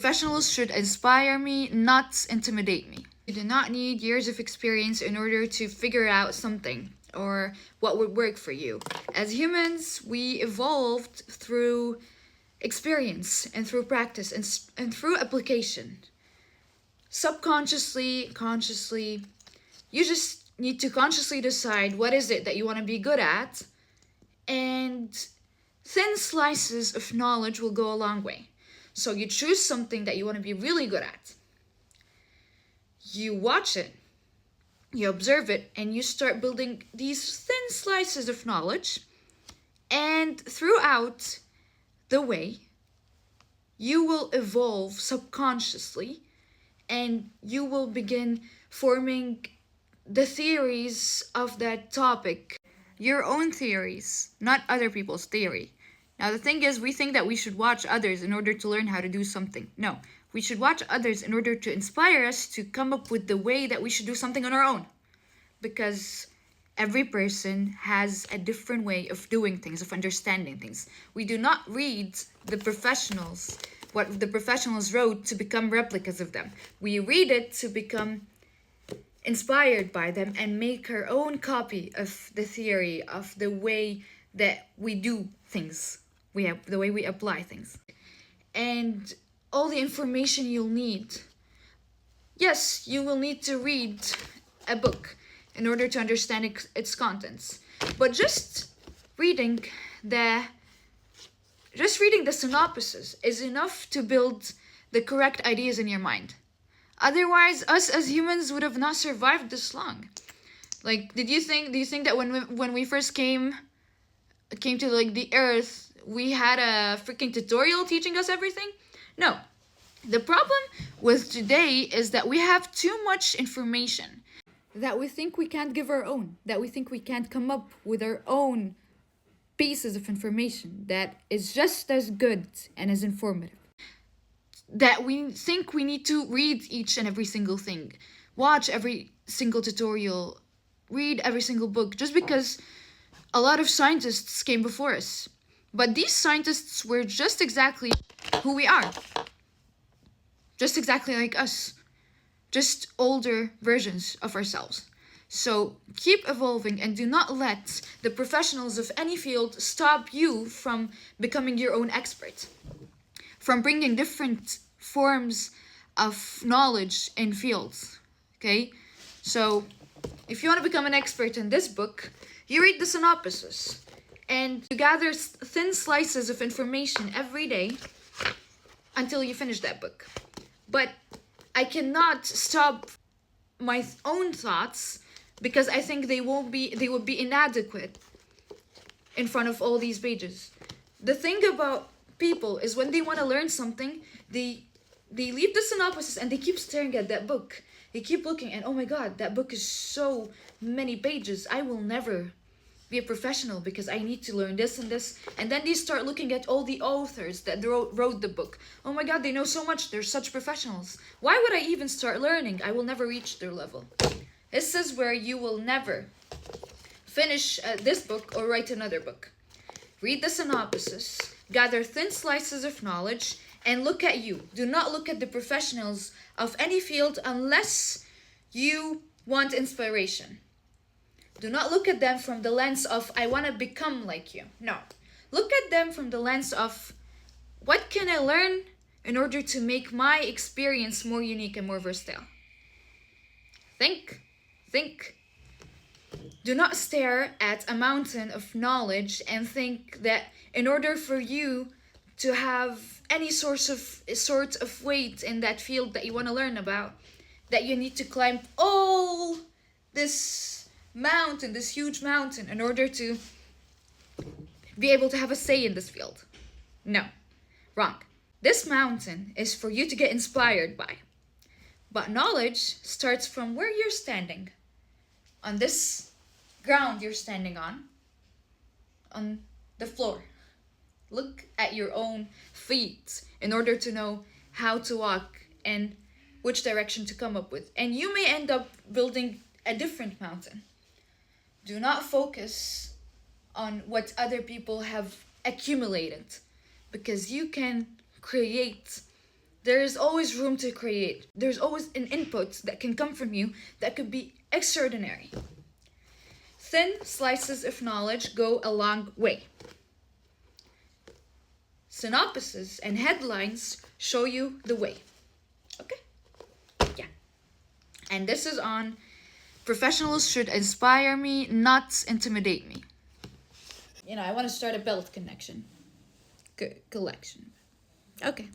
Professionals should inspire me, not intimidate me. You do not need years of experience in order to figure out something or what would work for you. As humans, we evolved through experience and through practice and through application. Subconsciously, consciously, you just need to consciously decide what is it that you want to be good at, and thin slices of knowledge will go a long way. So you choose something that you want to be really good at. You watch it, you observe it, and you start building these thin slices of knowledge. And throughout the way, you will evolve subconsciously and you will begin forming the theories of that topic. Your own theories, not other people's theory. Now, the thing is, we think that we should watch others in order to learn how to do something. No, we should watch others in order to inspire us to come up with the way that we should do something on our own. Because every person has a different way of doing things, of understanding things. We do not read the professionals, what the professionals wrote, to become replicas of them. We read it to become inspired by them and make our own copy of the theory, of the way that we do things, the way we apply things. And all the information you'll need. Yes, you will need to read a book in order to understand its contents. But just reading the synopsis is enough to build the correct ideas in your mind. Otherwise, us as humans would have not survived this long. Like, do you think that when we first came to like the earth, we had a freaking tutorial teaching us everything? No. The problem with today is that we have too much information that we think we can't give our own, that we think we can't come up with our own pieces of information that is just as good and as informative. That we think we need to read each and every single thing, watch every single tutorial, read every single book, just because a lot of scientists came before us. But these scientists were just exactly who we are. Just exactly like us. Just older versions of ourselves. So keep evolving and do not let the professionals of any field stop you from becoming your own expert. From bringing different forms of knowledge in fields. Okay? So if you want to become an expert in this book, you read the synopsis and you gather thin slices of information every day until you finish that book. But I cannot stop my own thoughts because I think they would be inadequate in front of all these pages. The thing about people is when they want to learn something, they leave the synopsis and they keep staring at that book. They keep looking and, oh my god, that book is so many pages. I will never be a professional because I need to learn this and this. And then they start looking at all the authors that wrote the book. Oh my god, they know so much. They're such professionals. Why would I even start learning? I will never reach their level. This is where you will never finish this book or write another book. Read the synopsis, gather thin slices of knowledge, and look at you. Do not look at the professionals of any field unless you want inspiration. Do not look at them from the lens of, I want to become like you. No. Look at them from the lens of, what can I learn in order to make my experience more unique and more versatile? Think. Do not stare at a mountain of knowledge and think that in order for you to have any sort of weight in that field that you want to learn about, that you need to climb all this mountain, this huge mountain, in order to be able to have a say in this field. No, wrong. This mountain is for you to get inspired by. But knowledge starts from where you're standing. On this ground you're standing on the floor. Look at your own feet in order to know how to walk and which direction to come up with. And you may end up building a different mountain. Do not focus on what other people have accumulated, because you can create There is always room to create. There's always an input that can come from you that could be extraordinary. Thin slices of knowledge go a long way. Synopses and headlines show you the way. Okay? Yeah. And this is on professionals should inspire me, not intimidate me. I want to start a belt connection. Collection. Okay.